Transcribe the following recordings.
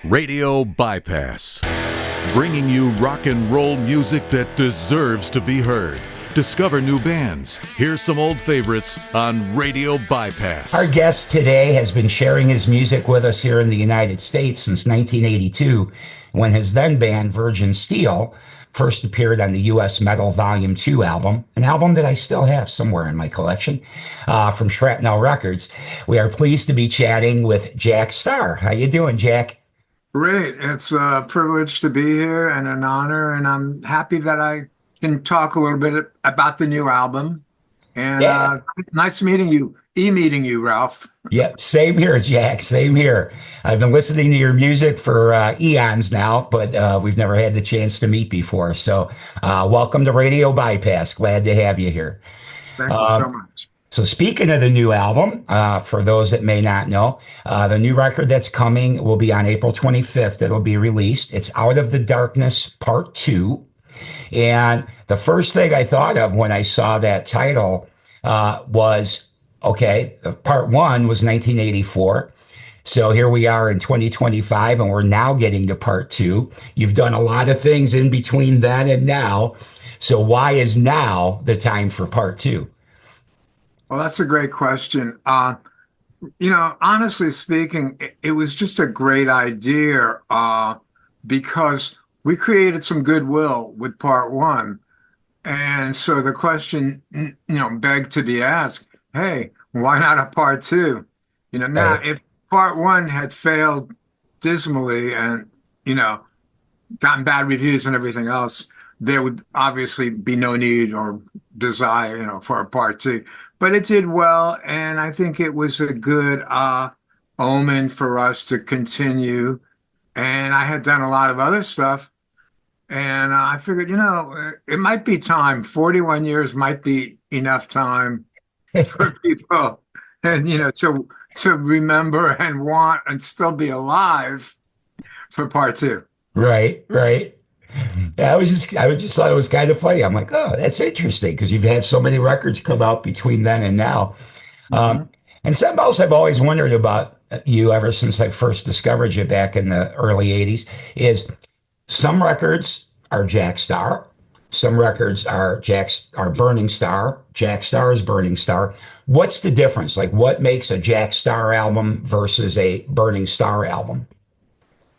Radio Bypass, bringing you rock and roll music that deserves to be heard. Discover new bands. Here's some old favorites on Radio Bypass. Our guest today has been sharing his music with us here in the United States since 1982, when his then band Virgin Steel first appeared on the U.S. Metal Volume 2 album, an album that I still have somewhere in my collection, from Shrapnel Records. We are pleased to be chatting with Jack Starr. How you doing, Jack? Great. It's a privilege to be here and an honor, and I'm happy that I can talk a little bit about the new album. And Yeah. nice meeting you, meeting you, Ralph. Yep, same here, Jack. Same here. I've been listening to your music for eons now, but we've never had the chance to meet before. So, welcome to Radio Bypass. Glad to have you here. Thank you so much. So, speaking of the new album, for those that may not know, the new record that's coming will be on April 25th. It'll be released. It's Out of the Darkness Part 2. And the first thing I thought of when I saw that title was, okay, Part 1 was 1984. So here we are in 2025, and we're now getting to Part 2. You've done a lot of things in between then and now. So why is now the time for Part 2? Well, that's a great question. Honestly speaking, it was just a great idea because we created some goodwill with Part 1. And so the question, begged to be asked, hey, why not a Part 2? Now, if Part 1 had failed dismally and, gotten bad reviews and everything else, there would obviously be no need or desire, for a Part 2. But it did well, and I think it was a good omen for us to continue. And I had done a lot of other stuff, and I figured, it might be time. 41 years might be enough time for people, and to remember and want and still be alive for Part 2. Right. Yeah, I just thought it was kind of funny. I'm like, oh, that's interesting because you've had so many records come out between then and now. And something else I've always wondered about you ever since I first discovered you back in the early 80s is some records are Jack Starr. Some records are Burning Star. Jack Starr's Burning Star. What's the difference? Like, what makes a Jack Starr album versus a Burning Star album?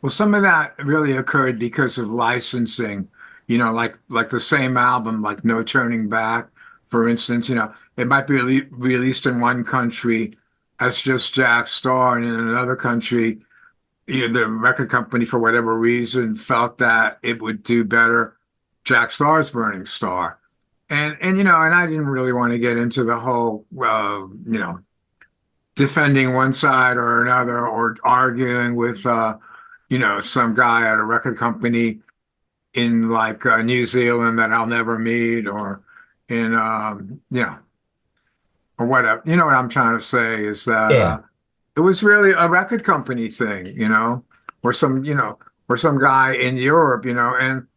Well, some of that really occurred because of licensing, like the same album, like No Turning Back, for instance, it might be released in one country as just Jack Starr, and in another country, the record company, for whatever reason, felt that it would do better Jack Starr's Burning Star. And I didn't really want to get into the whole, defending one side or another or arguing with, some guy at a record company in like New Zealand that I'll never meet, or in, or whatever. You know what I'm trying to say is that it was really a record company thing, or some guy in Europe, and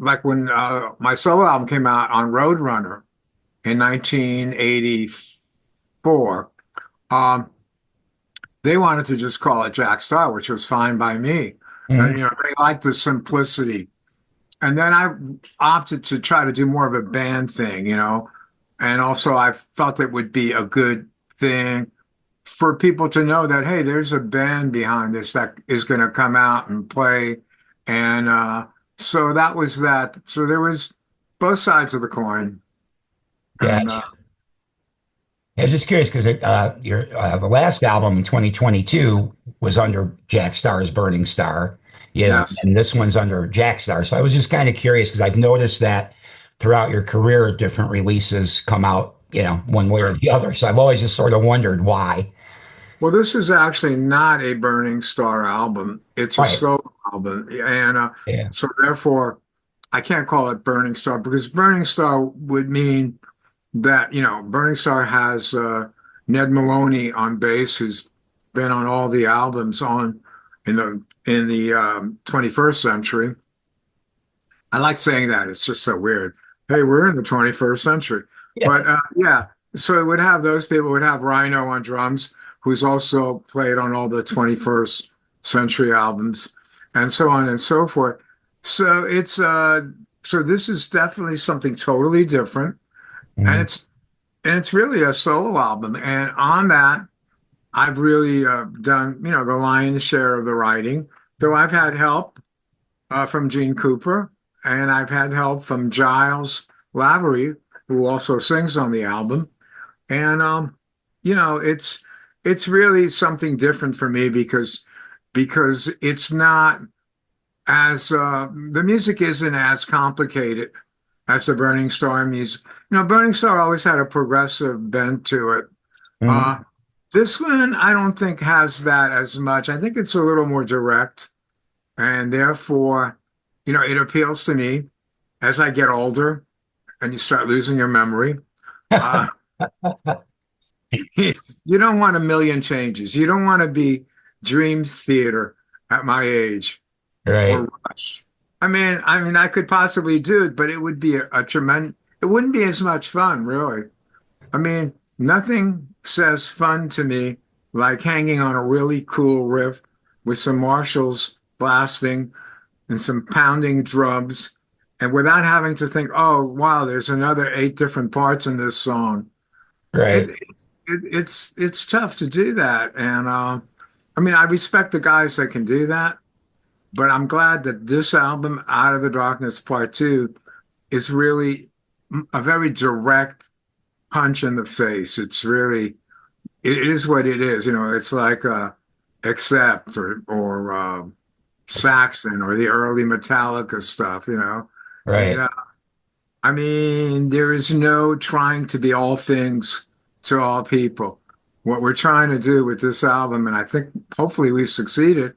like when my solo album came out on Roadrunner in 1984, they wanted to just call it Jack Starr, which was fine by me. And, they liked the simplicity. And then I opted to try to do more of a band thing, and also I felt it would be a good thing for people to know that, hey, there's a band behind this that is going to come out and play. And so that was that. So there was both sides of the coin. Gotcha. I was just curious because the last album in 2022 was under Jack Starr's Burning Star, Yes. and this one's under Jack Starr. So I was just kind of curious because I've noticed that throughout your career, different releases come out, one way or the other. So I've always just sort of wondered why. Well, this is actually not a Burning Star album. It's a Right. solo album. And so therefore, I can't call it Burning Star because Burning Star would mean that, Burning Star has Ned Maloney on bass, who's been on all the albums in the 21st century. I like saying that. It's just so weird. Hey, we're in the 21st century. Yeah. But so it would have those people. It would have Rhino on drums, who's also played on all the 21st century albums. and so on and so forth. So so this is definitely something totally different, and Mhm. it's really a solo album. And on that, I've really done, the lion's share of the writing, though I've had help from Gene Cooper, and I've had help from Giles Lavery, who also sings on the album. And you know, it's really something different for me because it's not as the music isn't as complicated as the Burning Star music. Burning Star always had a progressive bent to it. Mhm. Uh, this one I don't think has that as much. I think it's a little more direct, and therefore, it appeals to me as I get older and you start losing your memory. Uh, you don't want a million changes. You don't want to be Dreams Theater at my age Right. or Rush. I mean, I could possibly do it, but it would be a tremendous. It wouldn't be as much fun, really. I mean, nothing says fun to me like hanging on a really cool riff with some Marshalls blasting and some pounding drums, and without having to think, oh, wow, there's another eight different parts in this song. It, Right. it's tough to do that, and I mean, I respect the guys that can do that, but I'm glad that this album, Out of the Darkness Part Two, is really a very direct punch in the face. It is what it is. It's like Accept or Saxon or the early Metallica stuff. It Right. I mean, there is no trying to be all things to all people. What we're trying to do with this album, and I think hopefully we've succeeded,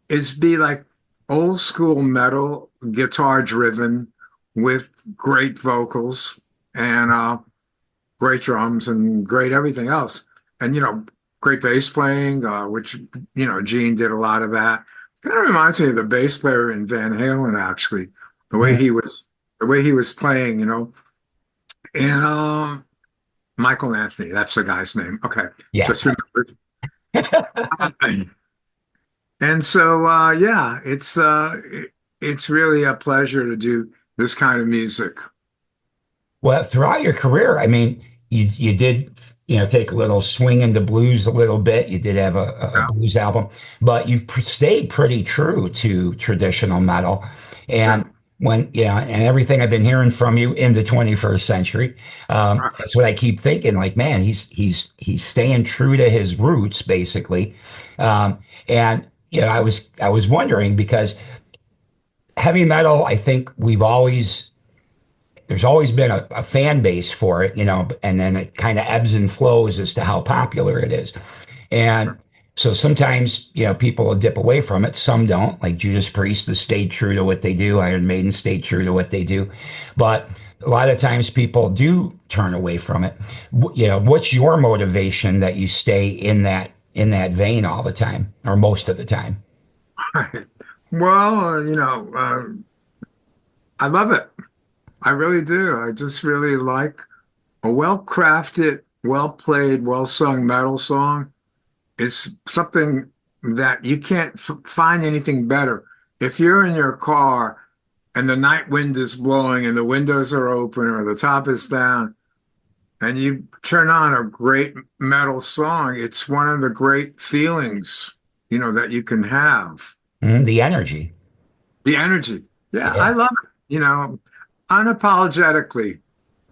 is be like old school metal, guitar driven with great vocals and great drums and great everything else. And, great bass playing, which, Gene did a lot of that. Kind of reminds me of the bass player in Van Halen, actually, the way Mhm. he was, the way he was playing, and Michael Anthony, that's the guy's name. Okay, Yeah. just remembered. And so, yeah, it's really a pleasure to do this kind of music. Well, throughout your career, I mean, you did, take a little swing into blues a little bit. You did have a Yeah, blues album, but you've stayed pretty true to traditional metal. yeah. And and everything I've been hearing from you in the 21st century, that's what I keep thinking. Like, man, he's staying true to his roots, basically. And I was wondering because heavy metal, I think there's always been a fan base for it, and then it kind of ebbs and flows as to how popular it is. And so sometimes, people will dip away from it. Some don't, like Judas Priest has stayed true to what they do. Iron Maiden stayed true to what they do. But a lot of times people do turn away from it. What's your motivation that you stay in that vein all the time or most of the time? Right. Well, I love it. I really do. I just really like a well-crafted, well-played, well-sung metal song. Is something that you can't find anything better. If you're in your car and the night wind is blowing and the windows are open or the top is down and you turn on a great metal song, it's one of the great feelings, that you can have. The energy. The energy. Yeah, I Yeah, love it. Unapologetically,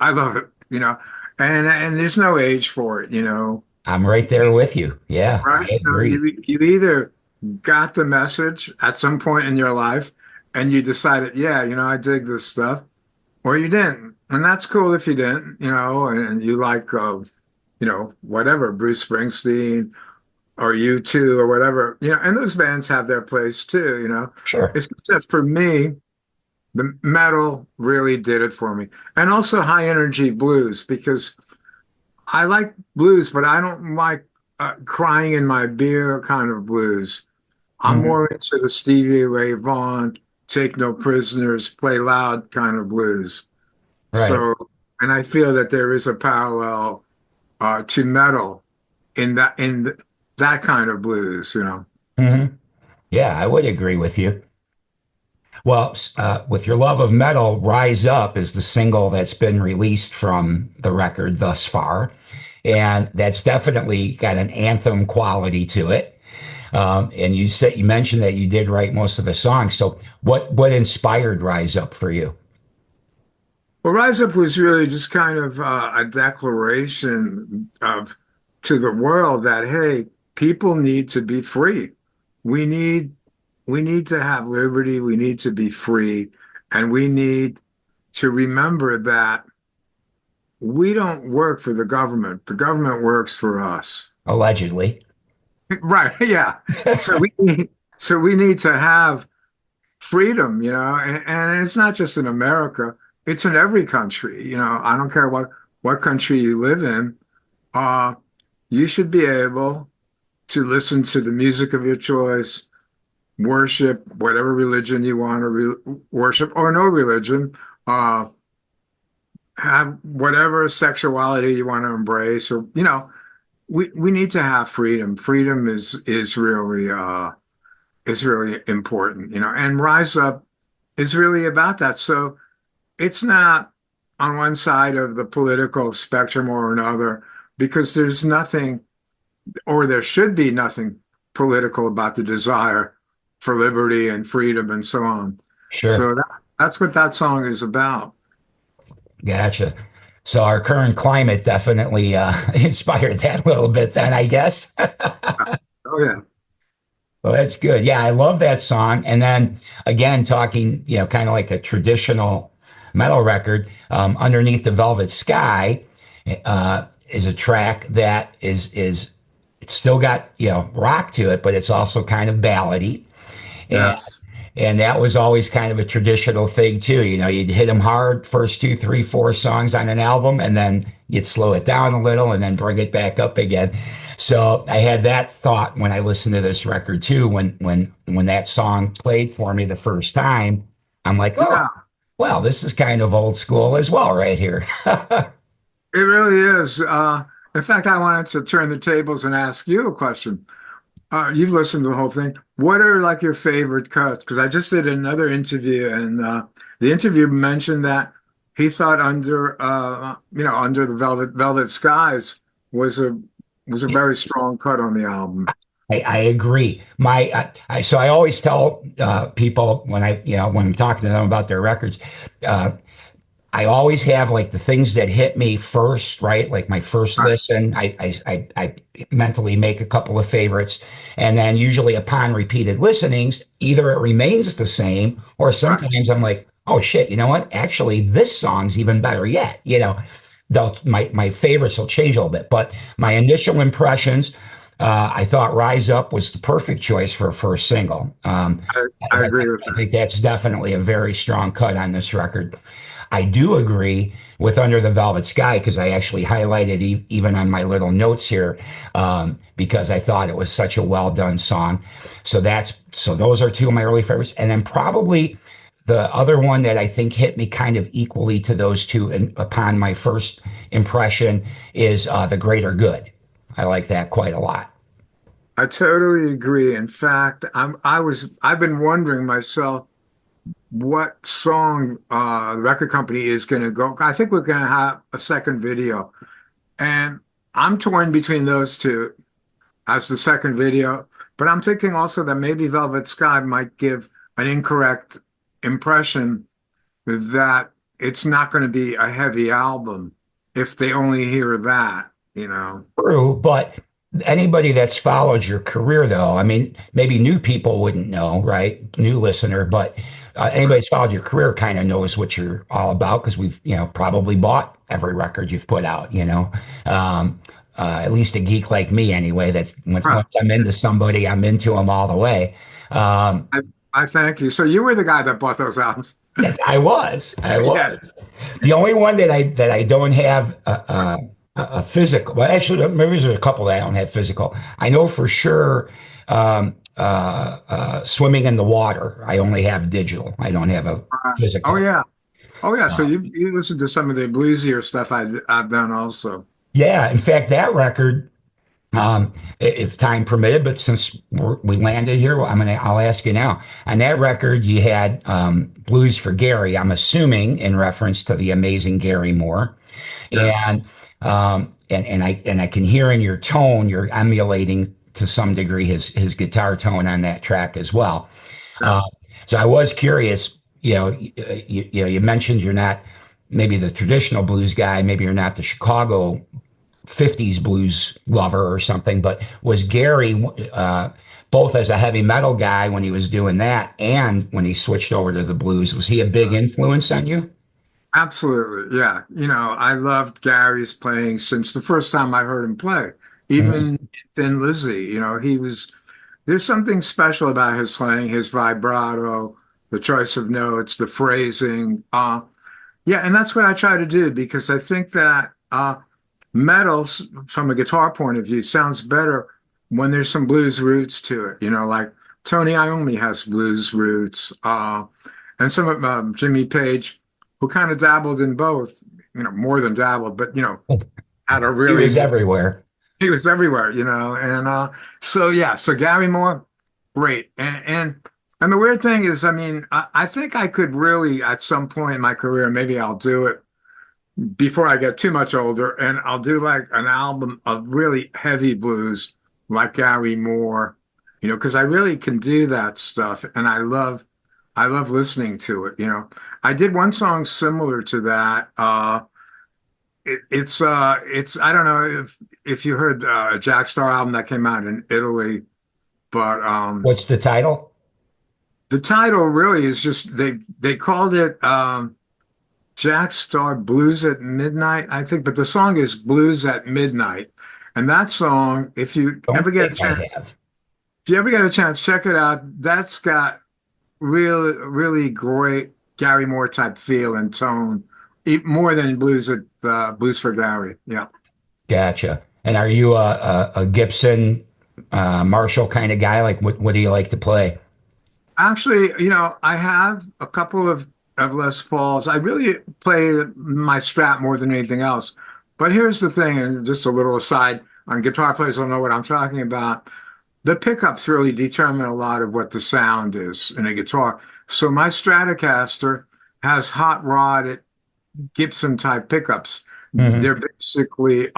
I love it, and there's no age for it. I'm right there with you. Yeah, Right? I agree. You either got the message at some point in your life and you decided, yeah, I dig this stuff, or you didn't. And that's cool if you didn't, and you like, whatever, Bruce Springsteen or U2 or whatever, and those bands have their place too, Sure. It's just that for me, the metal really did it for me. And also high energy blues, because I like blues, but I don't like crying in my beer kind of blues. I'm Mhm. more into the Stevie Ray Vaughan, Take No Prisoners, Play Loud kind of blues. Right. So, and I feel that there is a parallel to metal in that kind of blues. Mhm. Yeah, I would agree with you. Well, with your love of metal, Rise Up is the single that's been released from the record thus far. And that's definitely got an anthem quality to it. And you mentioned that you did write most of the songs. So what inspired Rise Up for you? Well, Rise Up was really just kind of a declaration of to the world that, hey, people need to be free. We need we need to have liberty. We need to be free, and we need to remember that we don't work for the government. The government works for us. Allegedly. Right. Yeah. So we need to have freedom, and it's not just in America, it's in every country. I don't care what country you live in. Uh, you should be able to listen to the music of your choice, worship whatever religion you want to worship or no religion, uh, have whatever sexuality you want to embrace, or we need to have freedom. Freedom is really important, and Rise Up is really about that. So it's not on one side of the political spectrum or another, because there's nothing, or there should be nothing political about the desire for liberty and freedom and so on. Sure. So that's what that song is about. Gotcha. So our current climate definitely inspired that a little bit then, I guess. Oh yeah. Well, that's good. Yeah, I love that song. And then again, talking, kind of like a traditional metal record, Underneath the Velvet Sky is a track that is it's still got, rock to it, but it's also kind of ballady. And Yes. and that was always kind of a traditional thing too. You'd hit them hard first two, three, four songs on an album, and then you'd slow it down a little and then bring it back up again. So I had that thought when I listened to this record too. When that song played for me the first time, I'm like, oh, Yeah, well, this is kind of old school as well, right here. it really is. In fact, I wanted to turn the tables and ask you a question. You've listened to the whole thing. What are like your favorite cuts? Because I just did another interview, and the interview mentioned that he thought under the Velvet Skies was a was a very strong cut on the album. I agree. So I always tell people when I'm talking to them about their records, uh, I always have like the things that hit me first, right? Like my first Right, listen, I mentally make a couple of favorites. And then usually upon repeated listenings, either it remains the same or right. sometimes I'm like, oh shit, you know what? Actually, this song's even better yet. Though my favorites will change a little bit, but my initial impressions, I thought Rise Up was the perfect choice for a first single. I agree with I that. think that's definitely a very strong cut on this record. I do agree with Under the Velvet Sky because I actually highlighted even on my little notes here because I thought it was such a well done song. So those are two of my early favorites, and then probably the other one that I think hit me kind of equally to those two, and upon my first impression, is The Greater Good. I like that quite a lot. I totally agree. In fact, I've been wondering myself what song the record company is going to go. I think we're going to have a second video, and I'm torn between those two as the second video. But I'm thinking also that maybe Velvet Sky might give an incorrect impression that it's not going to be a heavy album if they only hear that. True, but anybody that's followed your career, though, I mean, maybe new people wouldn't know, right? New listener, but anybody that's followed your career kind of knows what you're all about because we've, probably bought every record you've put out, at least a geek like me, anyway. That's once I'm into somebody, I'm into them all the way. Um, I, I thank you. So you were the guy that bought those albums. I Yeah. was. The only one that I don't have a physical. Well, actually, maybe there's a couple that I don't have physical. I know for sure. Swimming in the water. I only have digital. I don't have a Oh physical. yeah. Oh yeah. So Uh, you listened to some of the bluesier stuff I've done also. yeah, in fact, that record. If time permitted, but since we landed here, I'll ask you now. On that record, you had Blues for Gary. I'm assuming in reference to the amazing Gary Moore, Yes. and I can hear in your tone you're emulating to some degree his guitar tone on that track as well. Yeah. Uh, so I was curious. You mentioned you're not maybe the traditional blues guy. Maybe you're not the Chicago 50s blues lover or something, but was Gary, both as a heavy metal guy when he was doing that and when he switched over to the blues, was he a big influence on you? Absolutely. Yeah. I loved Gary's playing since the first time I heard him play. Mhm. Even Thin Lizzy, there's something special about his playing, his vibrato, the choice of notes, the phrasing. Yeah, and that's what I try to do because I think that metal, from a guitar point of view, sounds better when there's some blues roots to it. Like Tony Iommi has blues roots, and some of Jimmy Page, who kind of dabbled in both. More than dabbled, but had a He was really everywhere. he was everywhere. And so yeah, so Gary Moore, great, and the weird thing is, I mean, I think I could really at some point in my career, maybe I'll do it before I get too much older, and I'll do like an album of really heavy blues like Gary Moore, because I really can do that stuff, and I love listening to it. I did one song similar to that. It's I don't know if you heard Jack Starr album that came out in Italy, but What's the title? the title really is just they called it Jack Starr Blues at Midnight, I think, but the song is Blues at Midnight. And that song, if you ever Don't get a think I chance, have. if you ever get a chance, check it out. That's got really, really great Gary Moore type feel and tone, more than Blues for Gary. Yeah. Gotcha. And are you a Gibson, Marshall kind of guy? Like, what do you like to play? Actually, I have a couple of Les Pauls. I really play my Strat more than anything else. But here's the thing, and just a little aside on guitar players will know what I'm talking about. The pickups really determine a lot of what the sound is in a guitar. So my Stratocaster has hot rod Gibson type pickups. Hmm. They're basically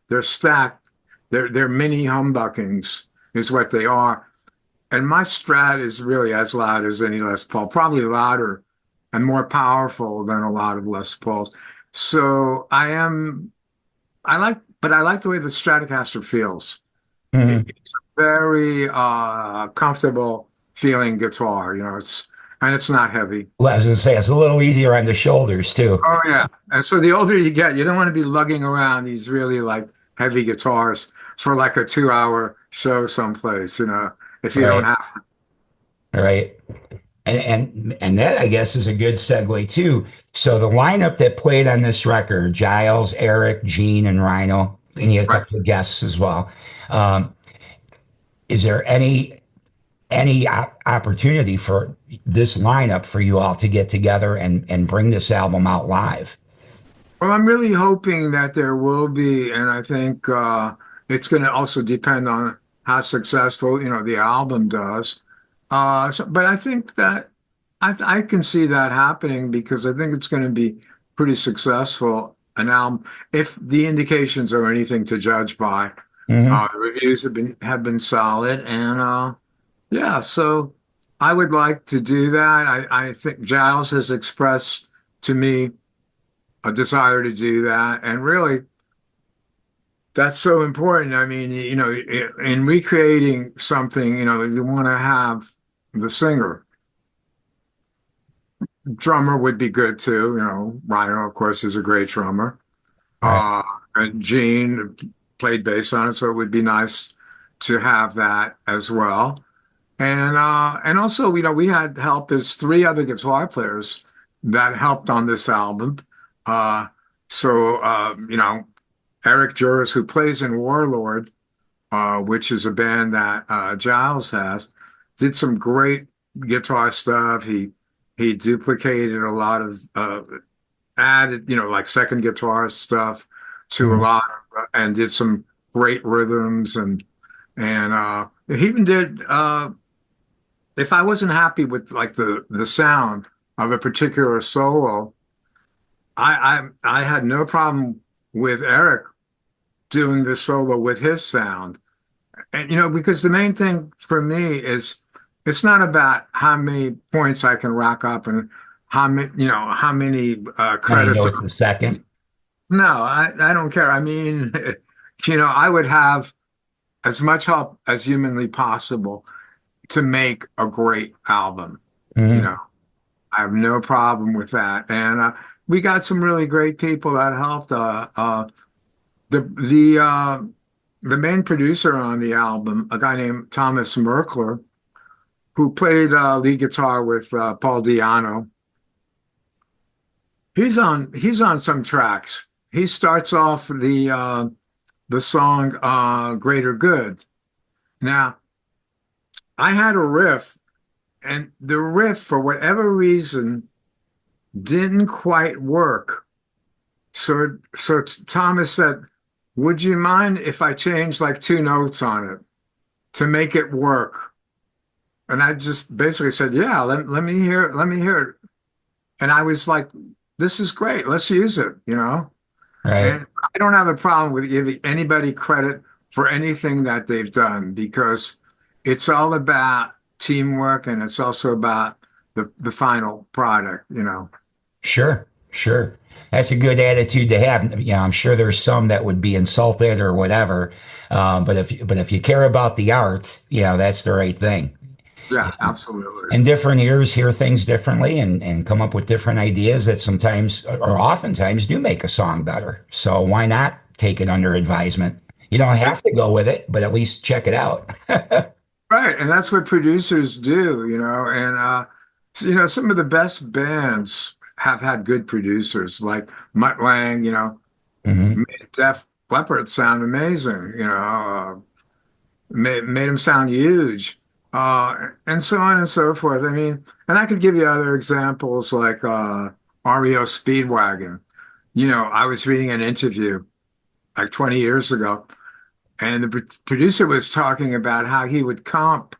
they're stacked. They're mini humbuckings is what they are. And my Strat is really as loud as any Les Paul, probably louder and more powerful than a lot of Les Pauls. So I like the way the Stratocaster feels. Hmm. It's a very comfortable feeling guitar, and it's not heavy. Well, I was gonna say it's a little easier on the shoulders too. Oh yeah. And so the older you get, you don't want to be lugging around these really like heavy guitars for like a 2 hour show someplace, if you don't Right. have to. Right. And that I guess is a good segue too. So the lineup that played on this record, Giles, Eric, Gene, and Rhino, and you had a Right. couple of guests as well. Um, is there any opportunity for this lineup for you all to get together and bring this album out live? Well, I'm really hoping that there will be, and I think it's going to also depend on how successful, the album does. But I think that I can see that happening because I think it's going to be pretty successful, an album, if the indications are anything to judge by. Hmm. The reviews have been solid, and yeah, so I would like to do that. I think Giles has expressed to me a desire to do that. And really, that's so important. I mean, in recreating something, you want to have the singer. Drummer would be good too. Rhino, of course, is a great drummer. Right. Uh, and Gene played bass on it, so it would be nice to have that as well. And also, we had help. There's three other guitar players that helped on this album. Uh, so Eric Juris, who plays in Warlord, which is a band that Giles has, did some great guitar stuff. He duplicated a lot of added, like second guitar stuff to a Mhm. lot and did some great rhythms, and he even did if I wasn't happy with like the sound of a particular solo, I had no problem with Eric doing the solo with his sound. And because the main thing for me is it's not about how many points I can rack up and how many Many credits. notes a second. No, I don't care. I mean, I would have as much help as humanly possible to make a great album. You Mhm. know, I have no problem with that. And we got some really great people that helped. The the uh, the main producer on the album, a guy named Thomas Merkler, who played lead guitar with Paul Di'Anno. He's on some tracks. He starts off the song "Greater Good." Now, I had a riff, and the riff, for whatever reason, didn't quite work. So Thomas said, "Would you mind if I change like two notes on it to make it work?" And I just basically said, "Yeah, let me hear it. Let me hear it." And I was like, "This is great. Let's use it." Right. And I don't have a problem with giving anybody credit for anything that they've done because it's all about teamwork and it's also about the final product. Sure, sure. That's a good attitude to have. I'm sure there's some that would be insulted or whatever. But if you care about the art, that's the right thing. Yeah, absolutely. And different ears hear things differently and come up with different ideas that sometimes or oftentimes do make a song better. So why not take it under advisement? You don't have to go with it, but at least check it out. Right, and that's what producers do. And some of the best bands have had good producers, like Mutt Lange, Hmm. made Def Leppard sound amazing, made them sound huge, and so on and so forth. I mean, and I could give you other examples like REO Speedwagon. I was reading an interview like 20 years ago, and the producer was talking about how he would comp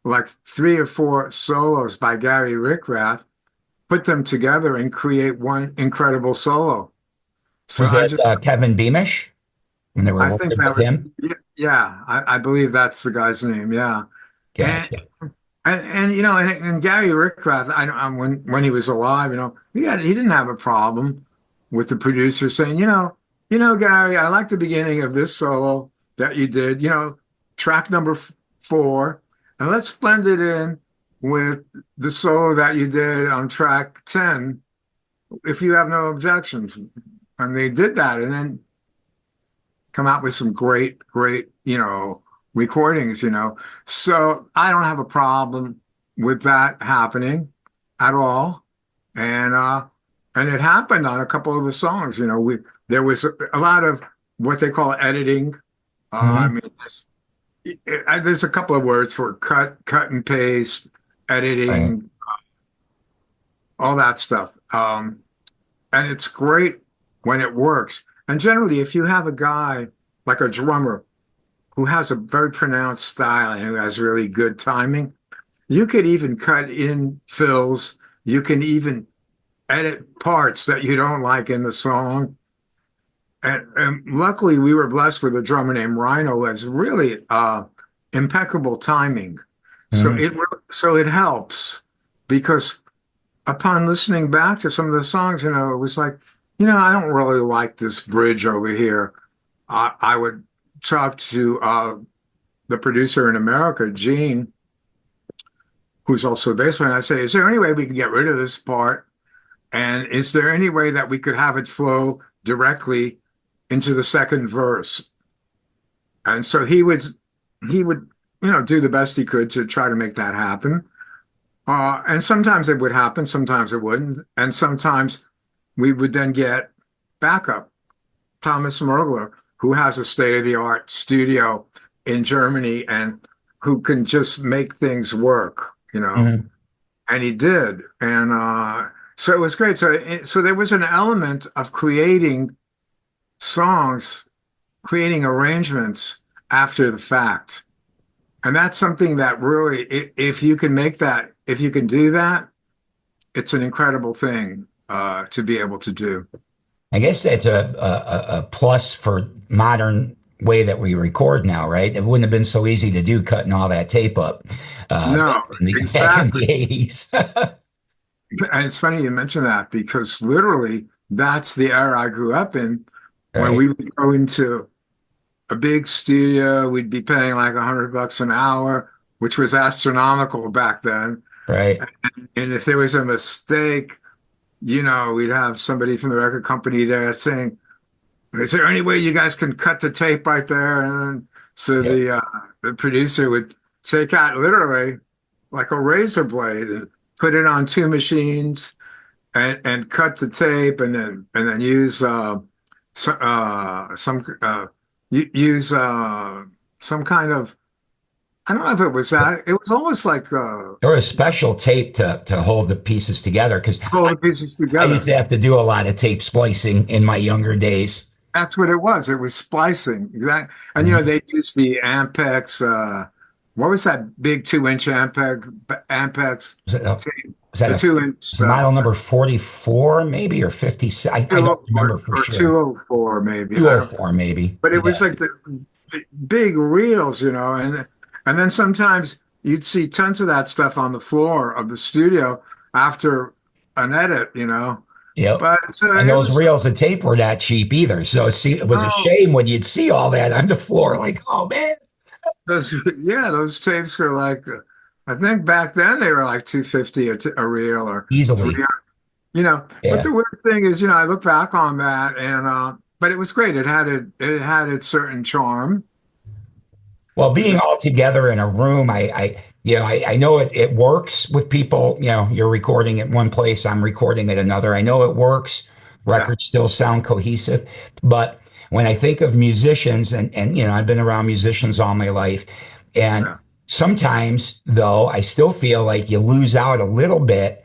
like three or four solos by Gary Rickrath, put them together and create one incredible solo. So Was that Kevin Beamish when they were I think working that with was, him? yeah, I believe that's the guy's name. Yeah. And, Gotcha. and Gary Rickrath, when he was alive, he didn't have a problem with the producer saying, Gary, I like the beginning of this solo that you did, track number 4, and let's blend it in with the solo that you did on track 10, if you have no objections. And they did that, and then come out with some great, great, recordings. So I don't have a problem with that happening at all. And it happened on a couple of the songs. There was a lot of what they call editing. I Hmm. mean, there's a couple of words for cut and paste, Right. editing, all that stuff. And it's great when it works. And generally, if you have a guy like a drummer who has a very pronounced style and who has really good timing, you could even cut in fills. You can even edit parts that you don't like in the song. And luckily, we were blessed with a drummer named Rhino who has really impeccable timing. So Hmm. it helps because upon listening back to some of the songs, it was like, I don't really like this bridge over here. I would talk to the producer in America, Gene, who's also a bass player. I say, is there any way we can get rid of this part? And is there any way that we could have it flow directly into the second verse? And so he would, do the best he could to try to make that happen. And sometimes it would happen, sometimes it wouldn't. And sometimes we would then get backup. Thomas Mergler, who has a state-of-the-art studio in Germany and who can just make things work. Hmm. And he did. And so it was great. So there was an element of creating songs creating arrangements after the fact. And that's something that really, if you can make that, if you can do that, it's an incredible thing to be able to do. I guess that's a plus for modern way that we record now, right? It wouldn't have been so easy to do cutting all that tape up back No, back in exactly. the 80s. And it's funny you mention that because literally that's the era I grew up in when Right, we would go into a big studio, we'd be paying like $100 an hour, which was astronomical back then. right. And if there was a mistake, we'd have somebody from the record company there saying, "Is there any way you guys can cut the tape right there?" And then, so Yep. the producer would take out literally like a razor blade and put it on two machines and cut the tape and then use some use some kind of, I don't know if it was that, it was almost like Or a special tape to hold the pieces together because pull the pieces I used together. to have to do a lot of tape splicing in my younger days. That's what it was. It was splicing. Exactly. And Mhm. they used the Ampex, what was that big 2-inch Ampex Was that, tape? was that The a 2-inch was it model number 44 maybe or 56? I don't remember for or sure. 204 maybe. I don't, 204 maybe. but it was Yeah. like the big reels, and then sometimes you'd see tons of that stuff on the floor of the studio after an edit. Yep. But And it those was, reels of tape were not cheap either. So it was a oh, shame when you'd see all that on the floor, like, oh man, those, yeah, those tapes were like, I think back then they were like 250 a reel or three. easily. But Yeah. the weird thing is, I look back on that and, but it was great. It had its certain charm. Well, And being all together in a room, I know it works with people. You're recording at one place, I'm recording at another. I know it works. yeah, Records still sound cohesive. But when I think of musicians, and I've been around musicians all my life, and yeah, sometimes though, I still feel like you lose out a little bit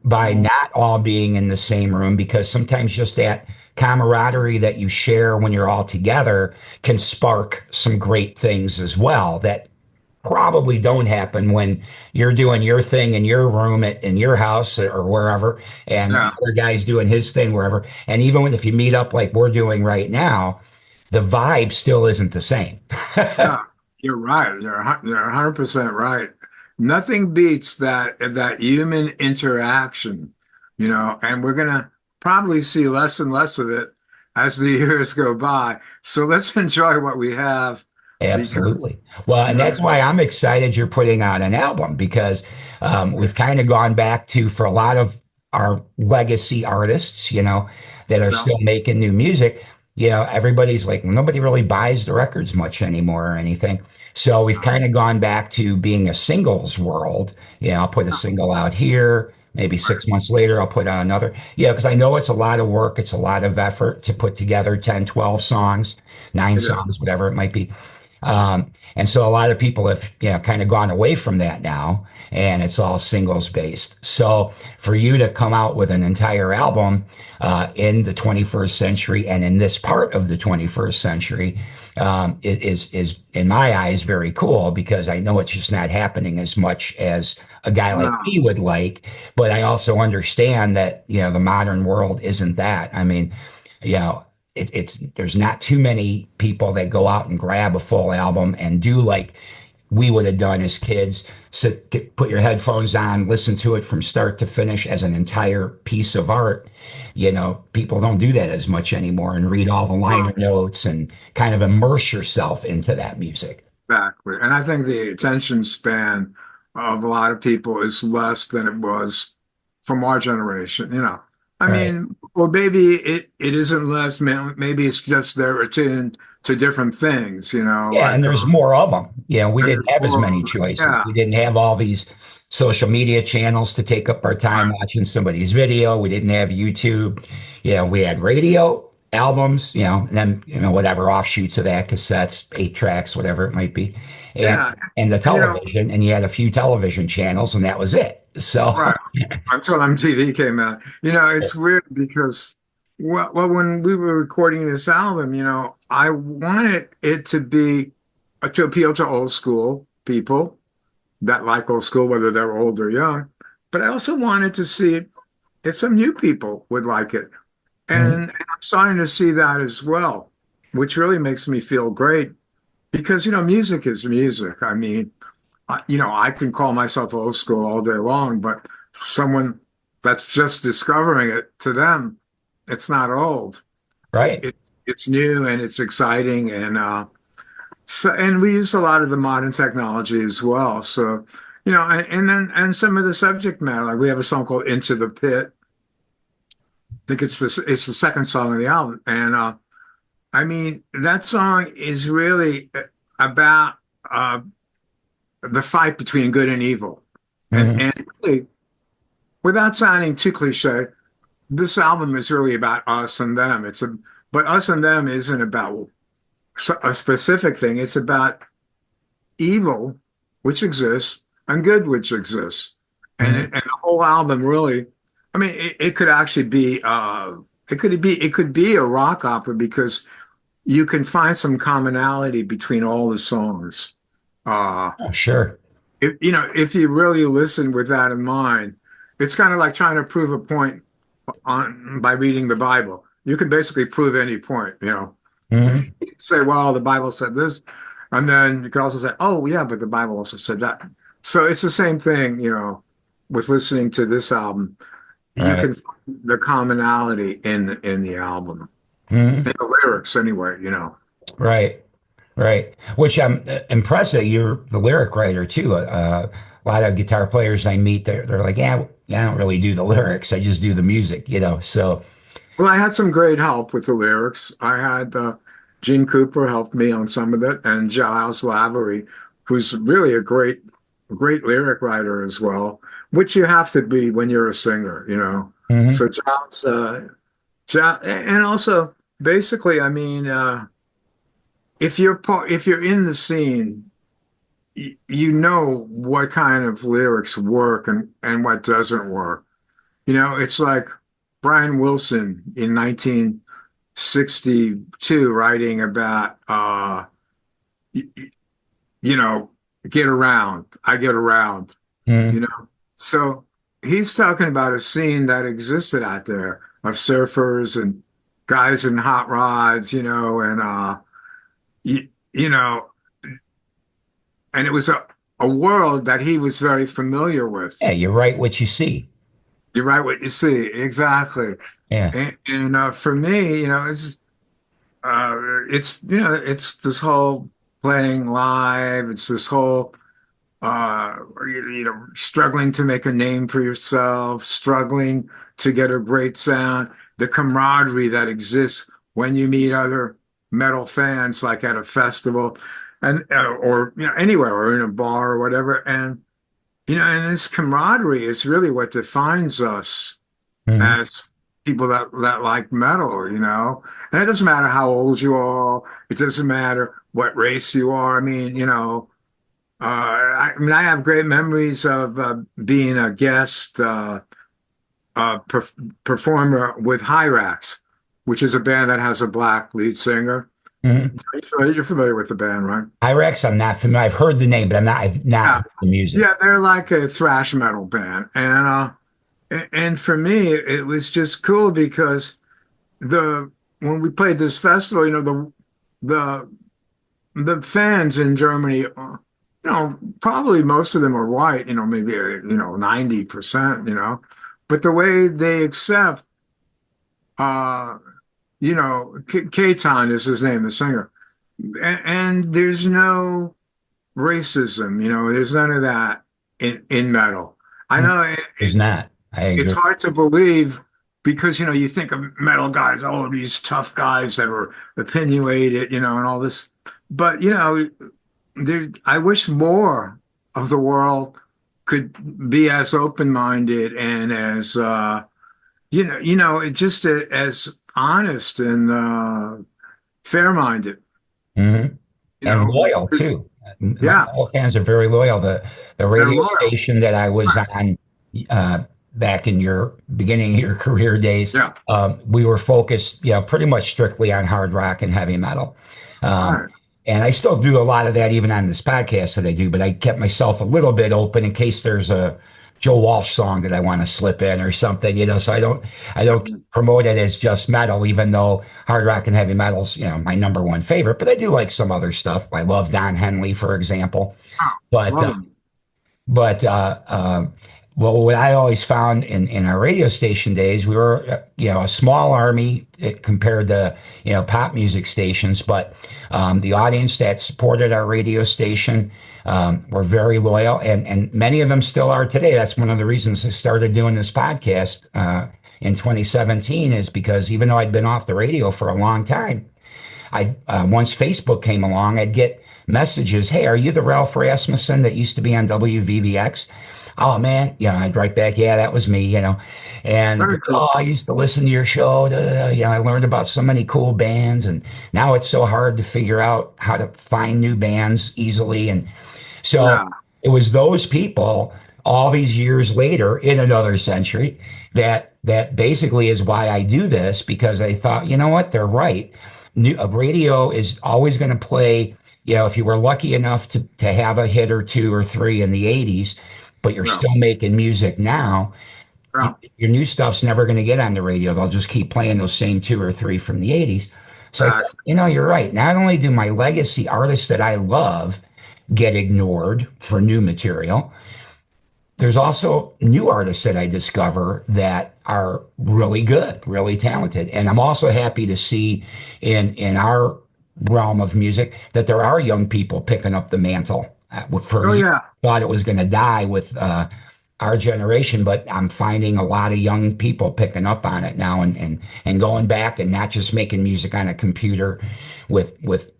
by mm, not all being in the same room because sometimes just that camaraderie that you share when you're all together can spark some great things as well that probably don't happen when you're doing your thing in your room in your house or wherever, and the yeah. other guy's doing his thing wherever. And even if you meet up like we're doing right now, the vibe still isn't the same. Yeah, you're right. You're 100% right. Nothing beats that human interaction, and we're gonna probably see less and less of it as the years go by. So let's enjoy what we have because, Absolutely. Well, and that's why I'm excited you're putting out an album because we've kind of gone back to, for a lot of our legacy artists, that are well, still making new music, everybody's like, nobody really buys the records much anymore or anything. So we've kind of gone back to being a singles world. I'll put a single out here. Maybe right, 6 months later, I'll put out another. Yeah, because I know it's a lot of work. It's a lot of effort to put together 10, 12 songs, nine it is. songs, whatever it might be. And so a lot of people have, kind of gone away from that now, and it's all singles based. So for you to come out with an entire album in the 21st century and in this part of the 21st century is in my eyes very cool because I know it's just not happening as much as a guy like No, me would like. But I also understand that the modern world isn't that. I mean, you know, it's there's not too many people that go out and grab a full album and do like we would have done as kids. Put your headphones on, listen to it from start to finish as an entire piece of art. People don't do that as much anymore and read all the liner no, notes and kind of immerse yourself into that music. exactly. And I think the attention span of a lot of people is less than it was from our generation. I Right. mean, or maybe it isn't less, maybe it's just they're attuned to different things, Yeah, and like there's more of them. We and didn't there's have as more many of it. choices. Yeah, We didn't have all these social media channels to take up our time right. watching somebody's video. We didn't have YouTube. We had radio, albums, and then, whatever offshoots of that, cassettes, 8 tracks, whatever it might be. And Yeah. and the And television, and you had a few television channels, and that was it. So right. Until MTV came out. It's weird because Well, when we were recording this album, I wanted it to be to appeal to old school people that like old school, whether they're old or young. But I also wanted to see it if some new people would like it. Mhm. And I'm starting to see that as well, which really makes me feel great because, music is music. I mean, I can call myself old school all day long, but someone that's just discovering it, to them, it's not old. It, Right. it it's new and it's exciting, and we use a lot of the modern technology as well. So, and some of the subject matter, like we have a song called "Into the Pit." I think it's the second song of the album, and I mean that song is really about uh, the fight between good and evil, and Hmm. and really, without sounding too cliche, this album is really about us and them. But us and them isn't about a specific thing. It's about evil, which exists, and good, which exists. And Hmm. the whole album really, I mean, it could actually be, it could be a rock opera because you can find some commonality between all the songs. Uh, Oh, sure. if you really listen with that in mind, it's kind of like trying to prove a point on by reading the Bible. You can basically prove any point. Hmm. You can say, well, the Bible said this, and then you can also say, oh, yeah, but the Bible also said that. So it's the same thing, with listening to this album. You Right. can find the commonality in the album, Hmm. in the lyrics anyway. Right. Right. Which I'm impressed that you're the lyric writer too. A lot of guitar players I meet, they're like, yeah, I don't really do the lyrics. I just do the music. So, Well, I had some great help with the lyrics. I had Gene Cooper helped me on some of it, and Giles Lavery, who's really a great lyric writer as well, which you have to be when you're a singer. hmm. So and also basically, I mean, if you're in the scene, you know what kind of lyrics work and what doesn't work. It's like Brian Wilson in 1962 writing about y- y- you know get around, I get around, you Hmm. know so he's talking about a scene that existed out there of surfers and guys in hot rods, and you, you know and it was a world that he was very familiar with. Yeah, you write what you see. You write what you see, exactly. Yeah. And for me, it's this whole playing live. It's this whole struggling to make a name for yourself, struggling to get a great sound, the camaraderie that exists when you meet other metal fans, like at a festival, and or anywhere, or in a bar or whatever. And this camaraderie is really what defines us Hmm. as people that like metal. And it doesn't matter how old you are. It doesn't matter what race you are. I mean, I have great memories of being a guest performer with Hyrax, which is a band that has a black lead singer. Hmm. You're familiar with the band, right? IREX, I'm not familiar. I've heard the name, but I've not Yeah, heard the music. yeah, they're like a thrash metal band, and for me, it was just cool because the when we played this festival, the the fans in Germany, probably most of them are white, maybe 90%, but the way they accept, uh, Katan is his name, the singer, and there's no racism, there's none of that in metal. I Hmm. know There's not. I it's agree. hard to believe because you think of metal guys, oh, these tough guys that are opinionated, and all this. But I wish more of the world could be as open-minded and as just as honest and fair-minded. Hmm. You And know, loyal too. My yeah, all fans are very loyal. The they're radio loyal. station that I was on, back in your beginning of your career days, Yeah. we were focused, pretty much strictly on hard rock and heavy metal. Um, Right. and I still do a lot of that even on this podcast that I do, but I kept myself a little bit open in case there's a Joe Walsh song that I want to slip in or something, so I don't promote it as just metal, even though hard rock and heavy metal's, my number one favorite, but I do like some other stuff. I love Don Henley, for example. Oh, But love them. but well, what I always found in our radio station days, we were a small army compared to pop music stations, but the audience that supported our radio station were very loyal, and many of them still are today. That's one of the reasons I started doing this podcast in 2017, is because even though I'd been off the radio for a long time, I once Facebook came along, I'd get messages, "Hey, are you the Ralph Rasmussen that used to be on WVVX?" Oh man, I'd write back, "Yeah, that was me." And Very cool. oh, I used to listen to your show. Da, da, da. I learned about so many cool bands, and now it's so hard to figure out how to find new bands easily. And so Yeah. it was those people all these years later in another century that basically is why I do this, because I thought, you know what, they're right. Radio is always going to play, if you were lucky enough to have a hit or two or three in the 80s, but you're Yeah. still making music now, Yeah. your new stuff's never going to get on the radio. They'll just keep playing those same two or three from the 80s. So I thought, Exactly. you're right. Not only do my legacy artists that I love get ignored for new material, there's also new artists that I discover that are really good, really talented. And I'm also happy to see in our realm of music that there are young people picking up the mantle. For Oh years, yeah. thought it was going to die with our generation, but I'm finding a lot of young people picking up on it now, and going back and not just making music on a computer with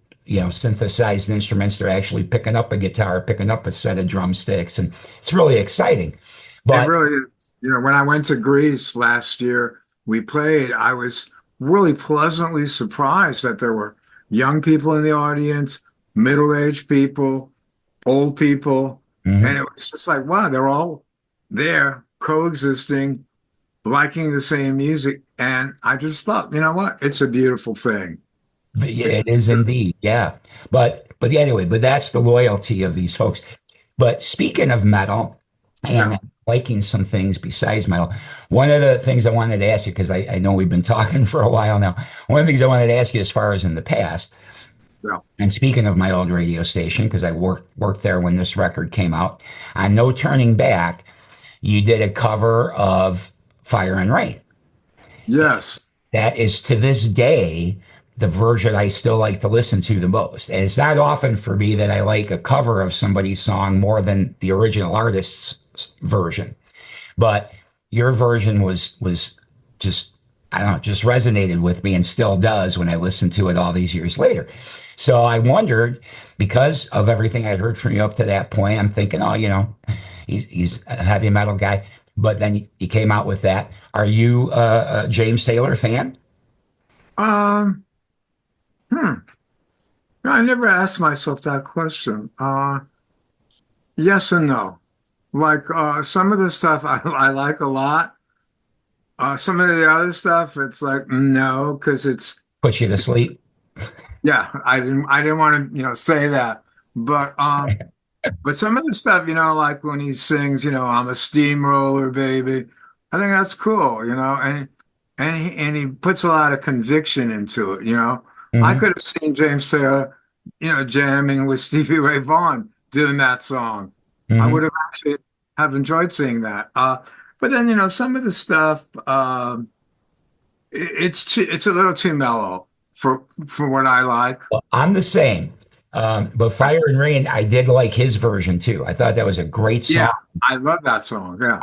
synthesized instruments. They're actually picking up a guitar, picking up a set of drumsticks, and it's really exciting. It But really is. When I went to Greece last year, we played. I was really pleasantly surprised that there were young people in the audience, middle-aged people, old people, and mhm. it was just like, wow, they're all there coexisting, liking the same music. And I just thought, you know what? It's a beautiful thing. But yeah, It's it is indeed, yeah. But anyway, but that's the loyalty of these folks. But speaking of metal yeah, and liking some things besides metal, one of the things I wanted to ask you, because I know we've been talking for a while now, one of the things I wanted to ask you as far as in the past, yeah. and speaking of my old radio station, because I worked there when this record came out, on No Turning Back, you did a cover of Fire and Rain. Yes. That is to this day the version I still like to listen to the most. And it's not often for me that I like a cover of somebody's song more than the original artist's version. But your version was just, I don't know, just resonated with me and still does when I listen to it all these years later. So I wondered, because of everything I'd heard from you up to that point, I'm thinking, oh, he's a heavy metal guy. But then you came out with that. Are you a James Taylor fan? Um, hmm. I never asked myself that question. Yes and no. Like some of the stuff I like a lot. Some of the other stuff, it's like no, because it's Put you to sleep? yeah. I didn't want to say that, but some of the stuff like when he sings I'm a steamroller baby, I think that's cool, and he puts a lot of conviction into it. I Hmm. could have seen James Taylor, jamming with Stevie Ray Vaughan doing that song. I would Hmm. have actually have enjoyed seeing that. But then some of the stuff. It's a little too mellow for what I like. Well, I'm the same. But Fire and Rain, I did like his version too. I thought that was a great Yeah, song. I love that song. Yeah,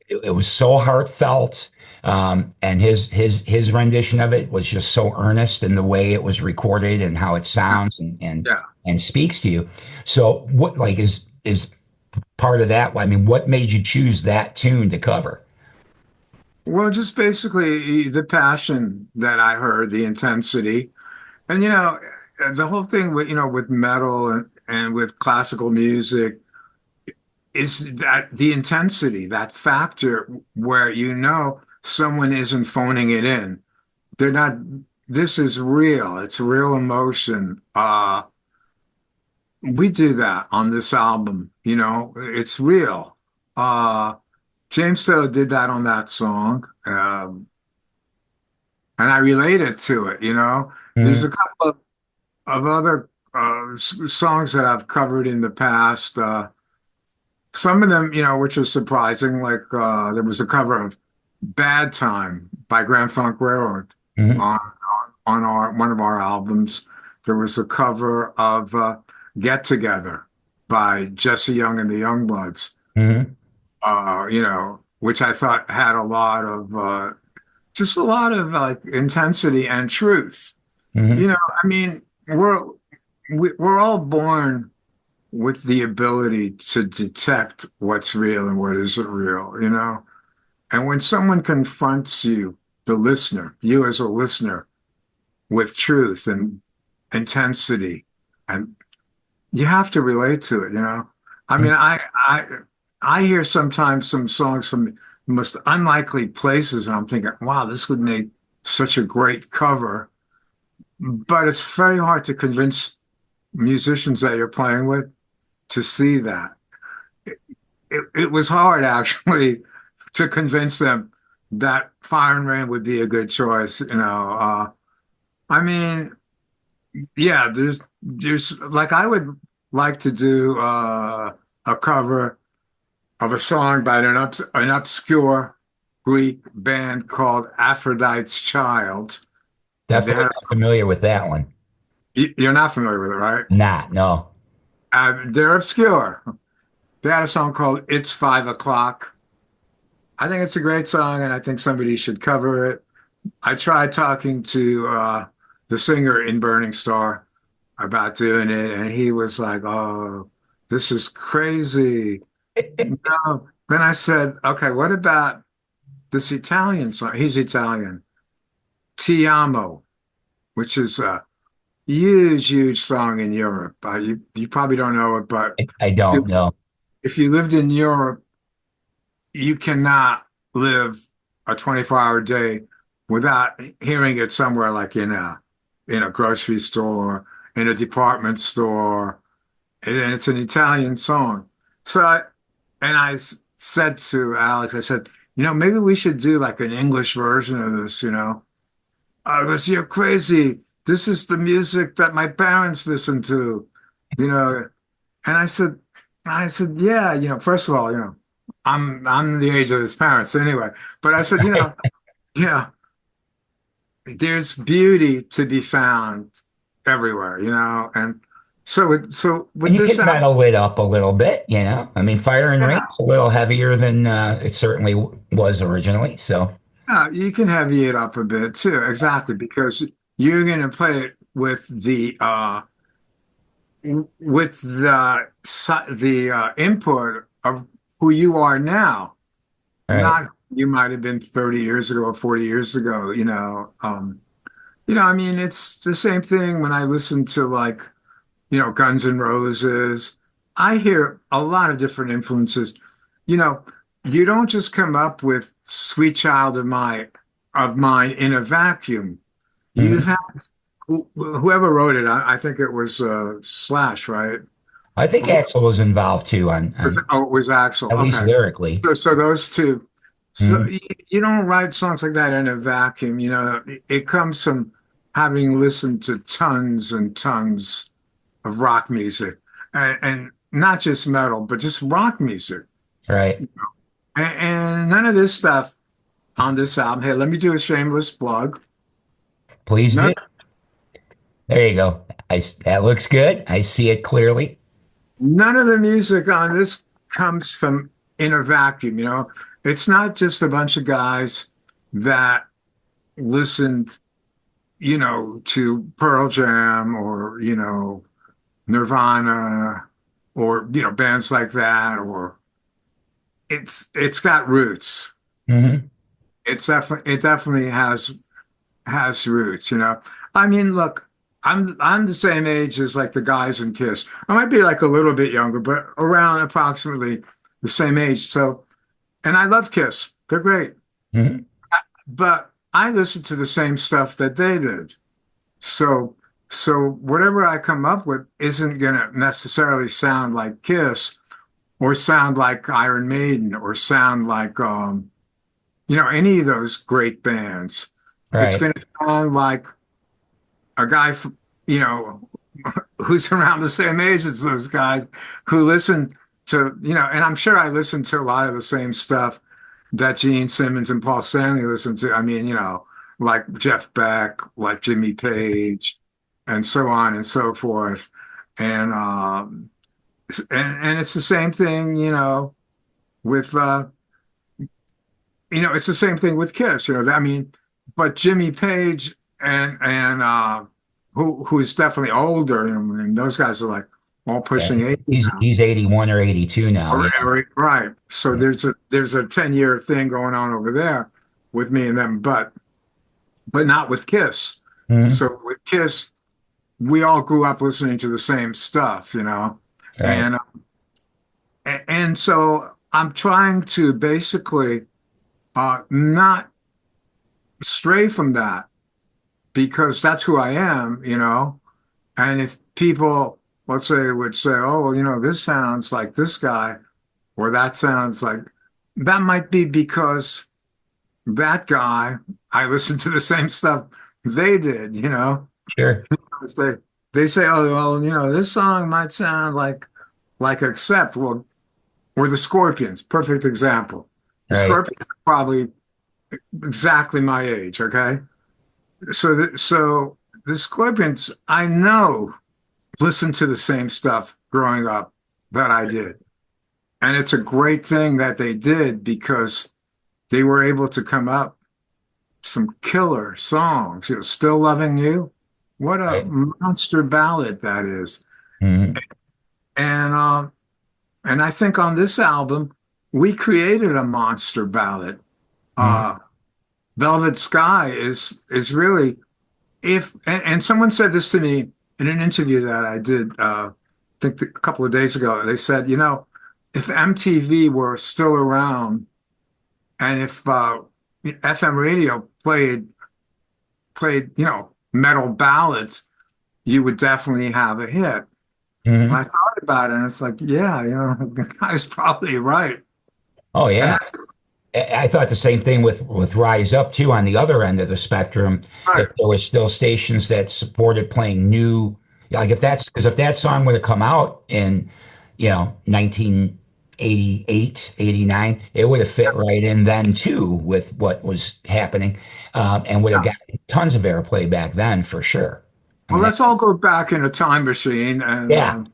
It was so heartfelt, and his rendition of it was just so earnest in the way it was recorded and how it yeah, sounds and yeah. and speaks to you. So, what like is part of that? I mean, what made you choose that tune to cover? Well, just basically the passion that I heard, the intensity, and the whole thing with with metal and with classical music. is that the intensity, that factor where someone isn't phoning it in. They're not, this is real. It's real emotion. We do that on this album, it's real. Uh, James Taylor did that on that song. And I related to it. There's a Mhm. couple of other songs that I've covered in the past. Some of them, which was surprising, like there was a cover of "Bad Time" by Grand Funk Railroad Mhm. on our one of our albums. There was a cover of "Get Together" by Jesse Young and the Youngbloods. Mhm. Which I thought had just a lot of like intensity and truth. Mhm. I mean, we're all born with the ability to detect what's real and what isn't real. And when someone confronts you, the listener, you as a listener, with truth and intensity, and you have to relate to it. I mean, I hear sometimes some songs from the most unlikely places, and I'm thinking, wow, this would make such a great cover. But it's very hard to convince musicians that you're playing with to see that. It was hard actually to convince them that Fire and Rain would be a good choice. I mean, yeah, there's like I would like to do a cover of a song by an obscure Greek band called Aphrodite's Child. They Definitely had not familiar with that one. you're not familiar with it, right? Not, no. They're obscure. They had a song called "It's 5 o'clock." I think it's a great song, and I think somebody should cover it. I tried talking to the singer in Burning Star about doing it, and he was like, "Oh, this is crazy." No. Then I said, "Okay, what about this Italian song?" He's Italian. "Ti amo," which is a huge, huge song in Europe. You probably don't know it, but I don't know. if you lived in Europe, you cannot live a 24-hour day without hearing it somewhere like in a grocery store, in a department store, and it's an Italian song. So said to Alex, I said, maybe we should do like an English version of this. I goes, "You're crazy. This is the music that my parents listened to, you know." And I said, yeah, first of all, I'm the age of his parents anyway. But I said, yeah, there's beauty to be found everywhere. And so And with you this can album, metal it up a little bit, you know. I mean, Fire and yeah, Rain's a little heavier than it certainly was originally. So, yeah, you can heavy it up a bit too, exactly, because you're going to play it with the input of who you are now, right. not who you might have been 30 years ago or 40 years ago. I mean, it's the same thing when I listen to like, Guns N' Roses. I hear a lot of different influences. You know, you don't just come up with Sweet Child of Mine in a vacuum. You've Mhm. had whoever wrote it, I think it was Slash, right? I think Axl was involved too on Oh, it was Axl. at least Okay. lyrically. So those two. So Mhm. you don't write songs like that in a vacuum. It comes from having listened to tons and tons of rock music, and not just metal, but just rock music. Right. And none of this stuff on this album. Hey, let me do a shameless plug. Please None, do. There you go. That looks good. I see it clearly. none of the music on this comes from in a vacuum. It's not just a bunch of guys that listened to Pearl Jam or, Nirvana or, bands like that, or it's got roots. Hmm. It definitely has roots. I mean, look, I'm the same age as like the guys in Kiss. I might be like a little bit younger, but around approximately the same age. So, and I love Kiss. They're great. Mhm. But I listen to the same stuff that they did. So, so whatever I come up with isn't going to necessarily sound like Kiss or sound like Iron Maiden or sound like, any of those great bands. It's Right. going to sound like a guy, you know, who's around the same age as those guys who listen to, and I'm sure I listen to a lot of the same stuff that Gene Simmons and Paul Stanley listened to. I mean, like Jeff Beck, like Jimmy Page, and so on and so forth. And and it's the same thing, with it's the same thing with Kiss, I mean, but Jimmy Page and who's definitely older, and those guys are like all Yeah. pushing 80 now. He's 81 or 82 now. Yeah. Right. So there's a 10-year thing going on over there with me and them, but not with Kiss. Mhm. So with Kiss, we all grew up listening to the same stuff, Right. and and so I'm trying to basically not stray from that because that's who I am, And if people, let's say, would say, "Oh, well, this sounds like this guy," or "That sounds like," that might be because that guy, I listened to the same stuff they did, Sure. If they say, "Oh, well, this song might sound like Accept," well, or the Scorpions, perfect example. The Right. Scorpions are probably exactly my age, okay? So the Scorpions, I know, listened to the same stuff growing up that I did. And it's a great thing that they did because they were able to come up some killer songs. Still Loving You. What a Right. monster ballad that is. Mhm. And and I think on this album, we created a monster ballad. Mhm. Uh Velvet Sky is really if and someone said this to me in an interview that I did I think a couple of days ago. They said, if MTV were still around and if FM radio played metal ballads, you would definitely have a hit. And Mhm. I thought about it, and it's like, yeah, the guy's probably right. Oh And yeah. that's I thought the same thing with Rise Up too on the other end of the spectrum. right. If there was still stations that supported playing new, like if that song would have come out in, 1988, 89, it would have fit right in then too with what was happening, and would have Yeah. got tons of airplay back then for sure. I Well, mean, let's all go back in a time machine yeah, and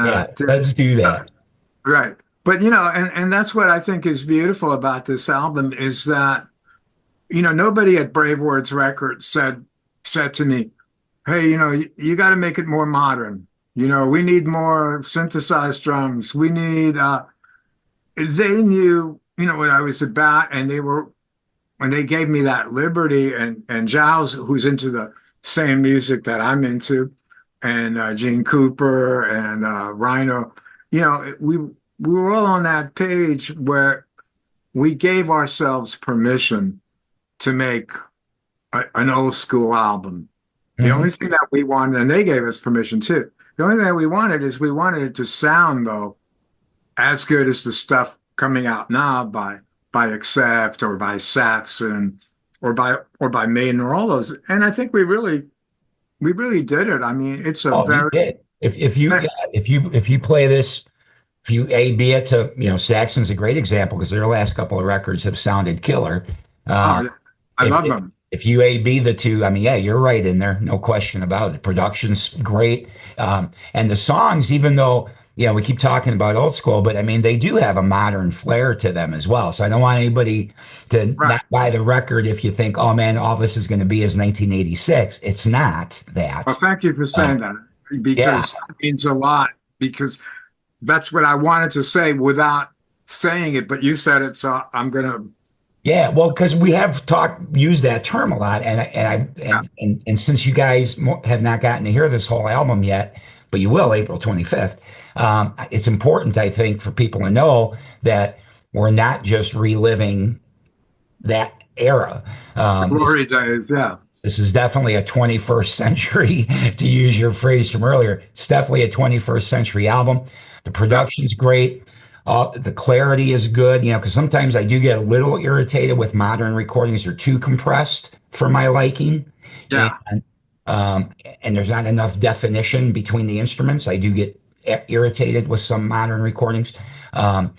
yeah, let's do that. right. But and that's what I think is beautiful about this album is that nobody at Brave Words Records said to me, "Hey, you got to make it more modern. We need more synthesized drums. We need." They knew what I was about, and they were when they gave me that liberty, and Giles, who's into the same music that I'm into, and Gene Cooper and Rhino, we were all on that page where we gave ourselves permission to make an old school album. The Mhm. only thing that we wanted, and they gave us permission too. The only thing that we wanted is we wanted it to sound though as good as the stuff coming out now by Accept or by Saxon or by Maiden or all those. And I think we really did it. I mean, it's a Oh, you very did. If you yeah, if you play this. If you A B it to, Saxon's a great example because their last couple of records have sounded killer. Uh, oh, I if love them. if you A B the two, I mean, yeah, you're right in there, no question about it. The production's great, and the songs, even though we keep talking about old school, but I mean, they do have a modern flair to them as well. So I don't want anybody to Right. not buy the record if you think, oh man, all this is going to be is 1986. It's not Well, that. thank you for Um, saying that yeah, because that means a lot because that's what I wanted to say without saying it, but you said it, so I'm gonna. Yeah, well, because we have used that term a lot, and since you guys have not gotten to hear this whole album yet, but you will April 25th. It's important, I think, for people to know that we're not just reliving that era. This Glory days, yeah. this is definitely a 21st century, to use your phrase from earlier. It's definitely a 21st century album. The Yeah. production's great. The clarity is good, because sometimes I do get a little irritated with modern recordings. They're too compressed for my liking. And, Yeah. um, and there's not enough definition between the instruments. I do get irritated with some modern recordings. Um,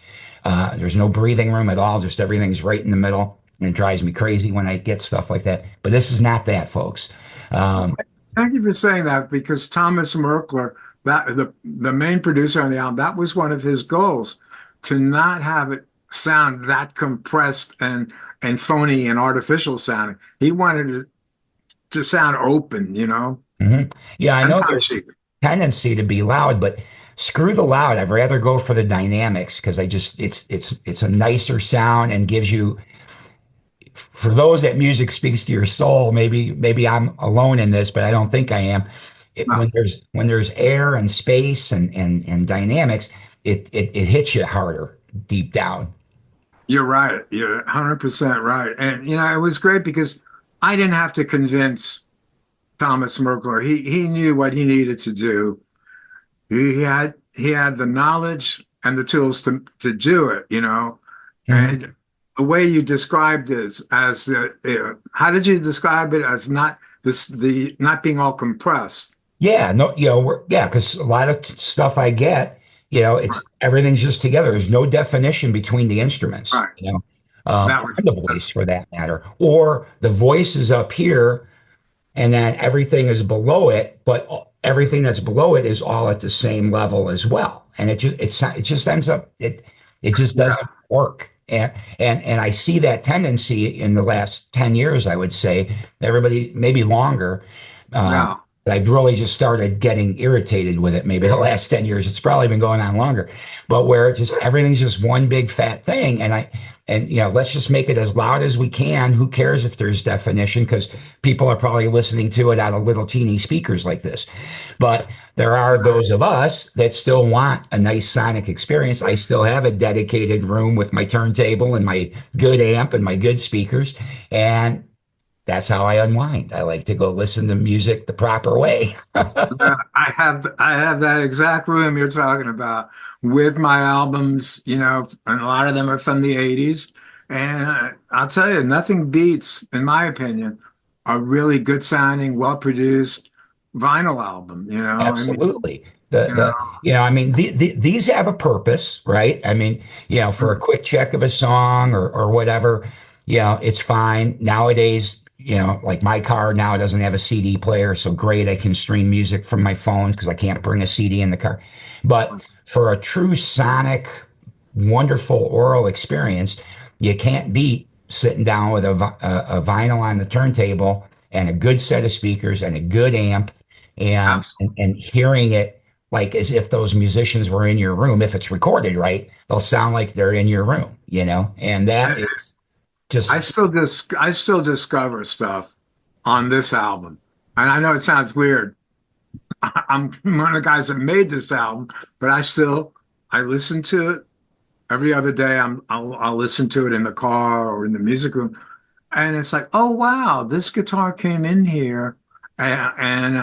there's no breathing room at all. Just everything's right in the middle. And it drives me crazy when I get stuff like that. But this is not that, folks. Well, Um, thank you for saying that because Thomas Merkler, the main producer on the album, that was one of his goals, to not have it sound that compressed and phony and artificial sounding. He wanted it to sound open, mhm. Yeah, I and know there's punchy. tendency to be loud, but screw the loud. I'd rather go for the dynamics because it's a nicer sound and gives you, for those that music speaks to your soul. Maybe I'm alone in this, but I don't think I am. No, When there's air and space and dynamics, it hits you harder deep down. you're right. You're 100% right. And it was great because I didn't have to convince Thomas Merkler. He knew what he needed to do. He had the knowledge and the tools to do it. Mhm. And the way you described it as how did you describe it as not the not being all compressed? Yeah, no, yeah, because a lot of stuff I get, it's everything's just together. There's no definition between the instruments, Right. and That was the voice for that matter, or the voice is up here and then everything is below it, but everything that's below it is all at the same level as well, and it just ends up it just yeah, doesn't work. And I see that tendency in the last 10 years, I would say. Everybody, maybe longer. yeah, But I've really just started getting irritated with it maybe the last 10 years. It's probably been going on longer, but where it just everything's just one big fat thing. Let's just make it as loud as we can. Who cares if there's definition? Because people are probably listening to it out of little teeny speakers like this. But there are those of us that still want a nice sonic experience. I still have a dedicated room with my turntable and my good amp and my good speakers. And that's how I unwind. I like to go listen to music the proper way. yeah. I have that exact room you're talking about with my albums. And a lot of them are from the '80s. And I'll tell you, nothing beats, in my opinion, a really good sounding, well produced vinyl album. I mean, Absolutely. you know. I mean, these have a purpose, right? I mean, for a quick check of a song or whatever, it's fine. Nowadays, like my car now doesn't have a CD player, so great, I can stream music from my phone because I can't bring a CD in the car. But for a true sonic, wonderful oral experience, you can't beat sitting down with a vinyl on the turntable and a good set of speakers and a good amp and hearing it like as if those musicians were in your room. If it's recorded right, they'll sound like they're in your room, and that is just I still discover stuff on this album. And I know it sounds weird. I'm one of the guys that made this album, but I listen to it every other day. I'll listen to it in the car or in the music room. And it's like, oh wow, this guitar came in here and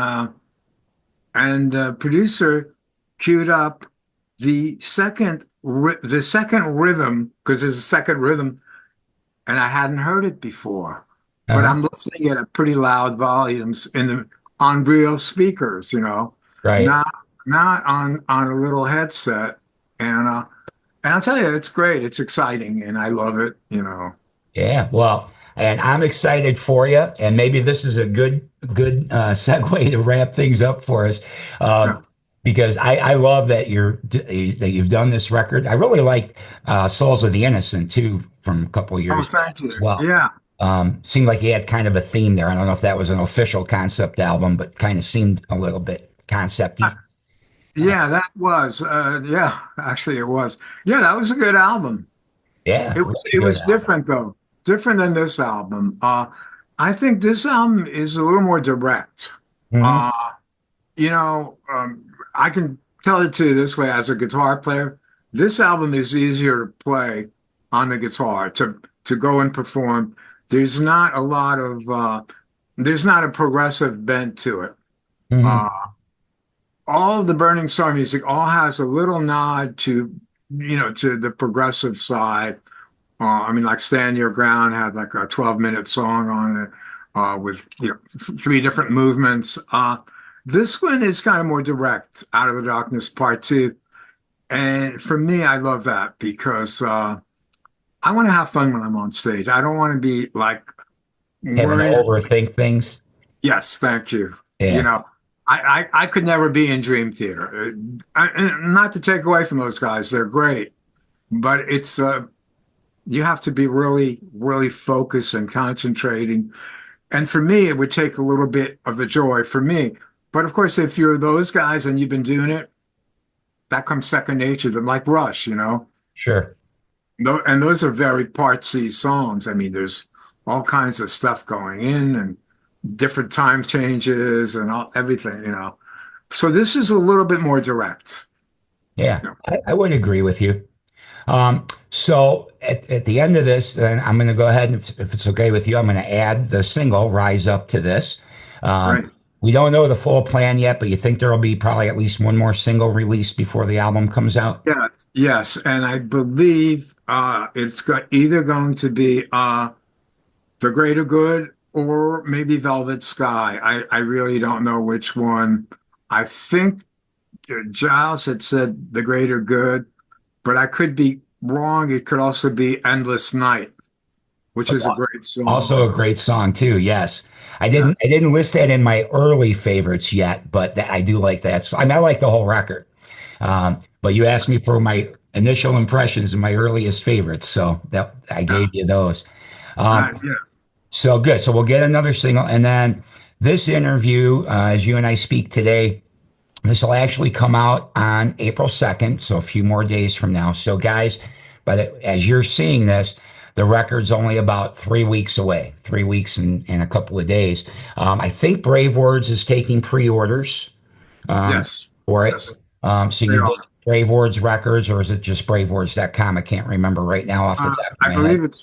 producer queued up the second rhythm because there's a second rhythm and I hadn't heard it before. But uh-huh, I'm listening at a pretty loud volumes on real speakers, right. not not on a little headset. And I'll tell you, it's great. It's exciting, and I love it. Yeah, well, and I'm excited for you. And maybe this is a good segue to wrap things up for us, Yeah. because I love that you've done this record. I really liked "Souls of the Innocent" too from a couple of Oh, years back thank as you. well. Yeah. Seemed like he had kind of a theme there. I don't know if that was an official concept album, but kind of seemed a little bit Uh, concepty. Yeah, that was. Yeah, actually, it was. Yeah, that was a good album. Yeah, It was. really It good was album. different though. Different than this album. I think this album is a little more direct. Hmm. Uh, you know, um, I can tell it to you this way as a guitar player. This album is easier to play on the guitar to go and perform. There's not a lot of there's not a progressive bent to it. Mhm. Uh, all of the Burning Star music all has a little nod to, to the progressive side. I mean, like Stand Your Ground had like a 12-minute song on it with, three different movements. This one is kind of more direct, Out of the Darkness Part Two. And for me, I love that because I want to have fun when I'm on stage. I don't want to be like Having to worried. overthink things. Yes, thank you. You Yeah. know, I could never be in Dream Theater. And not to take away from those guys, they're great, but it's you have to be really, really focused and concentrating. And for me, it would take a little bit of the joy for me. But of course, if you're those guys and you've been doing it, that comes second nature to them, like Rush. Sure. And those are very partsy songs. I mean, there's all kinds of stuff going in and different time changes and everything. So this is a little bit more direct. Yeah, You know. I would agree with you. So at the end of this, then I'm going to go ahead and if it's okay with you, I'm going to add the single "Rise Up" to this. Um, Right. we don't know the full plan yet, but you think there will be probably at least one more single released before the album comes out? Yes, yes, and I believe either going to be The Greater Good or maybe Velvet Sky. I really don't know which one. I think Giles had said The Greater Good, but I could be wrong. It could also be Endless Night, which is a great song. Also a great song too. Yes. Yeah. I didn't list that in my early favorites yet, but I do like that. So, I mean, I like the whole record. But you asked me for my initial impressions and my earliest favorites, so that I Yeah. gave you those. Um, Yeah. so good. So we'll get another single, and then this interview, as you and I speak today, this will actually come out on April 2nd, so a few more days from now. So, guys, but as you're seeing this, the record's only about 3 weeks away, 3 weeks and a couple of days. I think Brave Words is taking pre-orders um, Yes. for it. Yes. So They you are. visit Brave Words Records, or is it just bravewords.com? I can't remember right now off the top of I my head.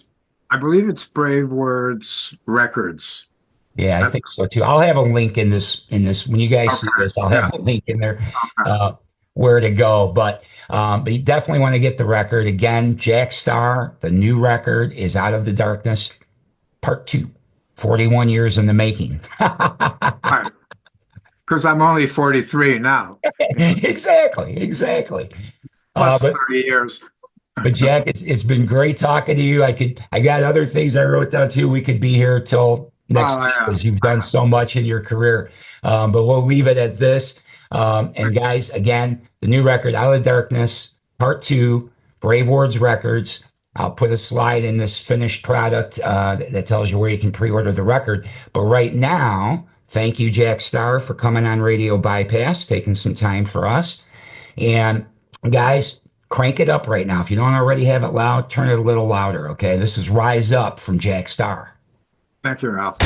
believe it's Brave Words Records. Yeah, I That's think so too. I'll have a link in this when you guys see okay. this. I'll Yeah. have a link in there Okay. where to go. But you definitely want to get the record again. Jack Starr, the new record is Out of the Darkness, Part Two. 41 years in the making. Right. Because I'm only 43 now, Exactly, exactly. Uh, plus but 30 years. But Jack, it's been great talking to you. I got other things I wrote down too. We could be here till next Oh, week yeah. because you've done so much in your career. But we'll leave it at this. And guys, again, the new record, Out of the Darkness, Part Two, Brave Words Records. I'll put a slide in this finished product that tells you where you can pre-order the record. But right now, thank you, Jack Starr, for coming on Radio Bypass, taking some time for us. And guys, crank it up right now. If you don't already have it loud, turn it a little louder. Okay. This is Rise Up from Jack Starr. Thank you, Ralph.